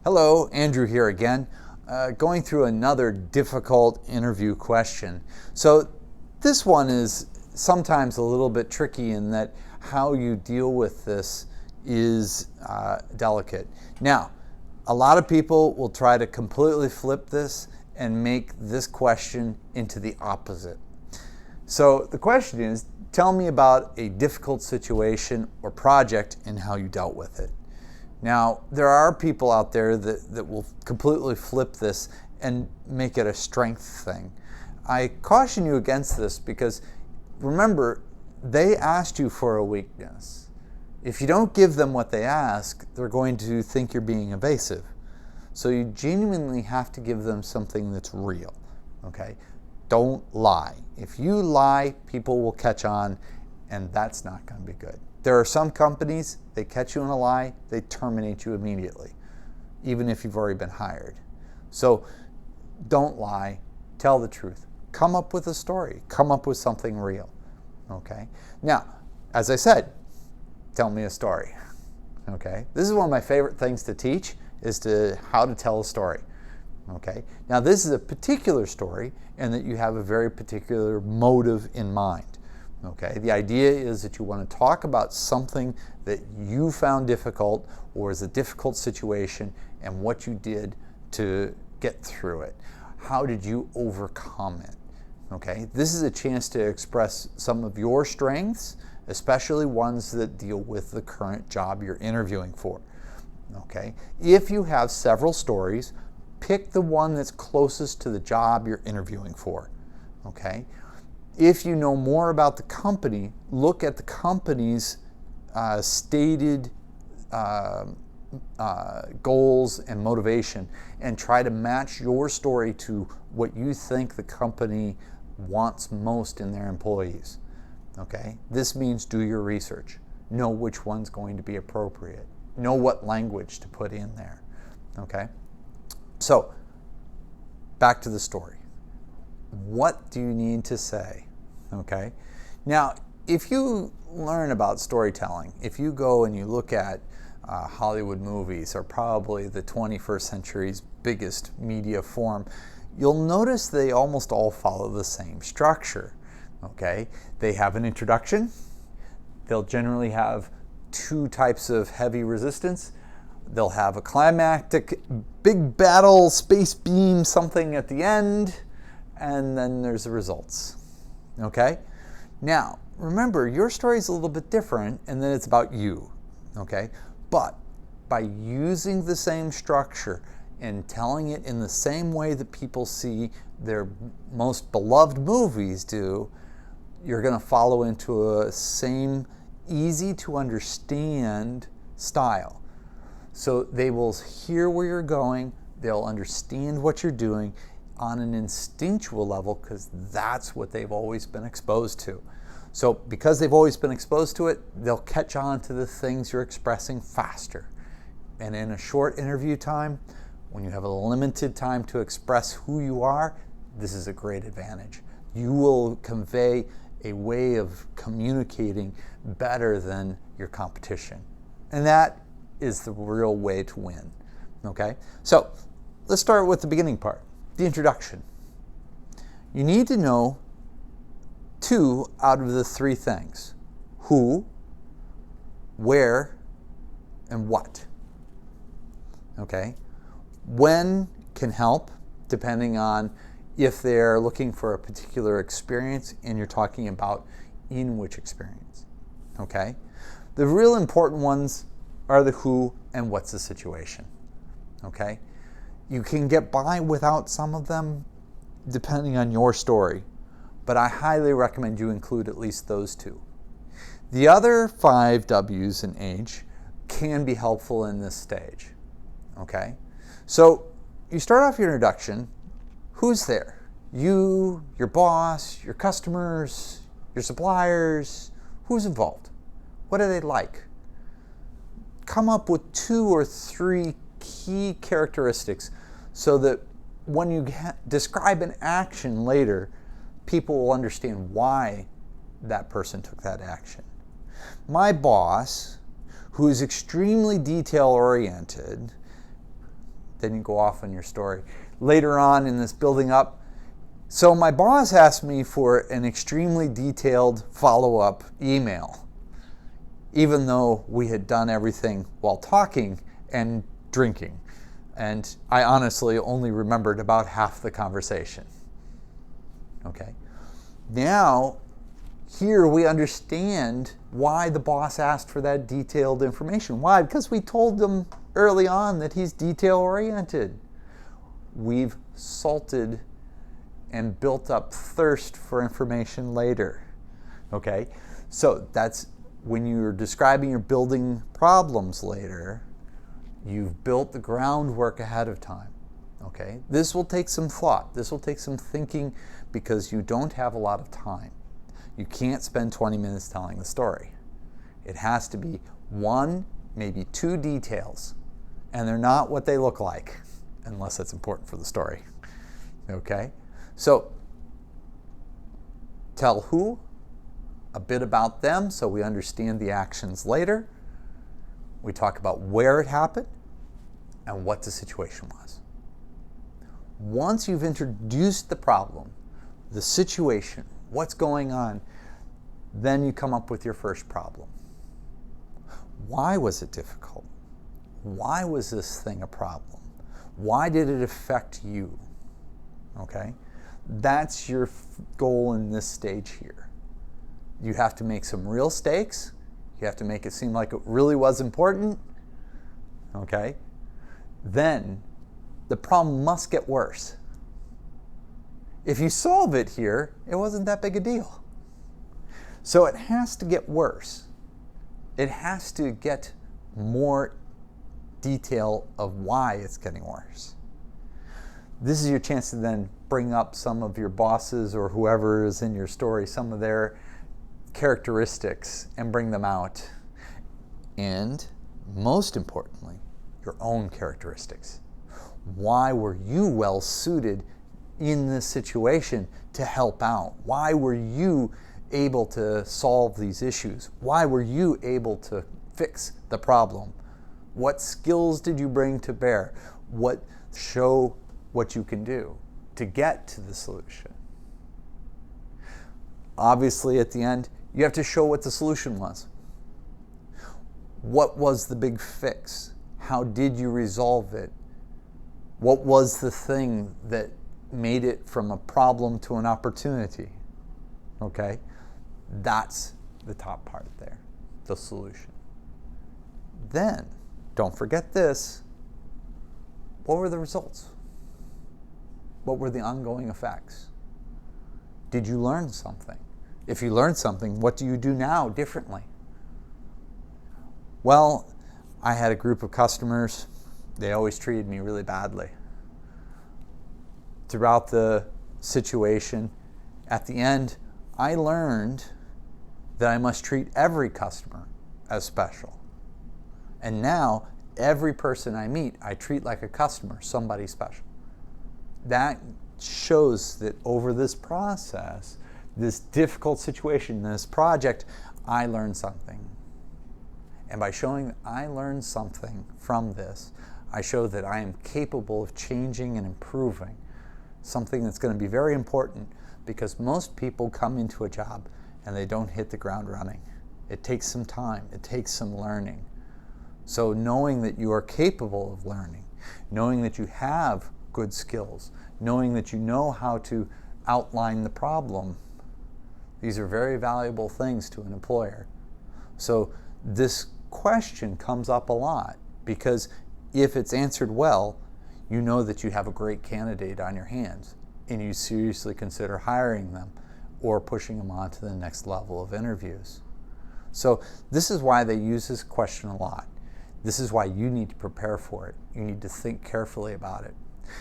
Hello, Andrew here again, going through another difficult interview question. So this one is sometimes a little bit tricky in that how you deal with this is delicate. Now, a lot of people will try to completely flip this and make this question into the opposite. So the question is, tell me about a difficult situation or project and how you dealt with it. Now, there are people out there that will completely flip this and make it a strength thing. I caution you against this because remember, they asked you for a weakness. If you don't give them what they ask, they're going to think you're being evasive. So you genuinely have to give them something that's real, okay? Don't lie. If you lie, people will catch on, and that's not going to be good. There are some companies, they catch you in a lie, they terminate you immediately, even if you've already been hired. So don't lie, tell the truth. Come up with a story, come up with something real, okay? Now, as I said, tell me a story, okay? This is one of my favorite things to teach, is how to tell a story, okay? Now, this is a particular story, and that you have a very particular motive in mind. Okay, the idea is that you want to talk about something that you found difficult or is a difficult situation and what you did to get through it. How did you overcome it? Okay, this is a chance to express some of your strengths, especially ones that deal with the current job you're interviewing for. Okay, if you have several stories, pick the one that's closest to the job you're interviewing for. Okay. If you know more about the company, look at the company's stated goals and motivation and try to match your story to what you think the company wants most in their employees. Okay? This means do your research. Know which one's going to be appropriate. Know what language to put in there. Okay? So, back to the story. What do you need to say? Okay. Now, if you learn about storytelling, if you go and you look at Hollywood movies, are probably the 21st century's biggest media form, you'll notice they almost all follow the same structure. Okay. They have an introduction. They'll generally have two types of heavy resistance. They'll have a climactic big battle, space beam, something at the end, and then there's the results. Okay? Now, remember, your story is a little bit different, and then it's about you. Okay? But by using the same structure and telling it in the same way that people see their most beloved movies do, you're going to follow into a same easy to understand style. So they will hear where you're going, they'll understand what you're doing, on an instinctual level, because that's what they've always been exposed to. So because they've always been exposed to it, they'll catch on to the things you're expressing faster. And in a short interview time, when you have a limited time to express who you are, this is a great advantage. You will convey a way of communicating better than your competition. And that is the real way to win. Okay? So let's start with the beginning part. The introduction. You need to know two out of the three things: who, where, and what. Okay? When can help, depending on if they're looking for a particular experience and you're talking about in which experience. Okay? The real important ones are the who and what's the situation. Okay? You can get by without some of them depending on your story, but I highly recommend you include at least those two. The other 5 W's and H can be helpful in this stage. Okay? So you start off your introduction. Who's there? You, your boss, your customers, your suppliers. Who's involved? What are they like? Come up with 2 or 3 key characteristics so that when you describe an action later, people will understand why that person took that action. My boss, who is extremely detail-oriented, Then you go off on your story. Later on in this building up, so my boss asked me for an extremely detailed follow-up email, even though we had done everything while talking and drinking. And I honestly only remembered about half the conversation. Okay. Now, here we understand why the boss asked for that detailed information. Why? Because we told them early on that he's detail-oriented. We've salted and built up thirst for information later. Okay? So that's when you're describing your building problems later, you've built the groundwork ahead of time. Okay? This will take some thought. This will take some thinking because you don't have a lot of time. You can't spend 20 minutes telling the story. It has to be one, maybe two details, and they're not what they look like, unless it's important for the story. Okay? So, tell who, a bit about them so we understand the actions later. We talk about where it happened and what the situation was. Once you've introduced the problem, the situation, what's going on, then you come up with your first problem. Why was it difficult? Why was this thing a problem? Why did it affect you? Okay? That's your goal in this stage here. You have to make some real stakes. You have to make it seem like it really was important. Okay? Then the problem must get worse. If you solve it here, it wasn't that big a deal. So it has to get worse. It has to get more detail of why it's getting worse. This is your chance to then bring up some of your bosses or whoever is in your story, some of their characteristics, and bring them out. And most importantly, your own characteristics. Why were you well suited in this situation to help out? Why were you able to solve these issues? Why were you able to fix the problem? What skills did you bring to bear? Show what you can do to get to the solution. Obviously, at the end, you have to show what the solution was. What was the big fix? How did you resolve it? What was the thing that made it from a problem to an opportunity? Okay? That's the top part there, the solution. Then, don't forget this. What were the results? What were the ongoing effects? Did you learn something? If you learned something, what do you do now differently? Well, I had a group of customers. They always treated me really badly. Throughout the situation, at the end, I learned that I must treat every customer as special. And now, every person I meet, I treat like a customer, somebody special. That shows that over this process, this difficult situation, this project, I learned something. And by showing that I learned something from this, I show that I am capable of changing and improving. Something that's going to be very important because most people come into a job and they don't hit the ground running. It takes some time. It takes some learning. So knowing that you are capable of learning, knowing that you have good skills, knowing that you know how to outline the problem, these are very valuable things to an employer. So this question comes up a lot because if it's answered well, you know that you have a great candidate on your hands and you seriously consider hiring them or pushing them on to the next level of interviews. So this is why they use this question a lot. This is why you need to prepare for it. You need to think carefully about it.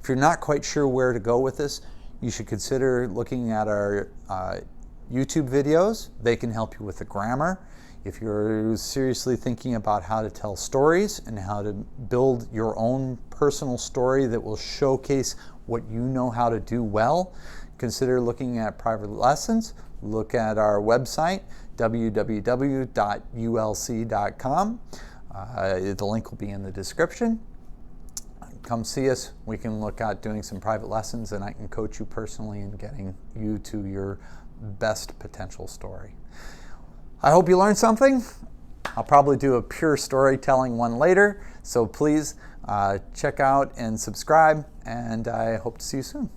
If you're not quite sure where to go with this, you should consider looking at our YouTube videos. They can help you with the grammar. If you're seriously thinking about how to tell stories and how to build your own personal story that will showcase what you know how to do well, consider looking at private lessons. Look at our website, www.ulc.com. The link will be in the description. come see us. We can look at doing some private lessons, and I can coach you personally in getting you to your best potential story. I hope you learned something. I'll probably do a pure storytelling one later, so please check out and subscribe, and I hope to see you soon.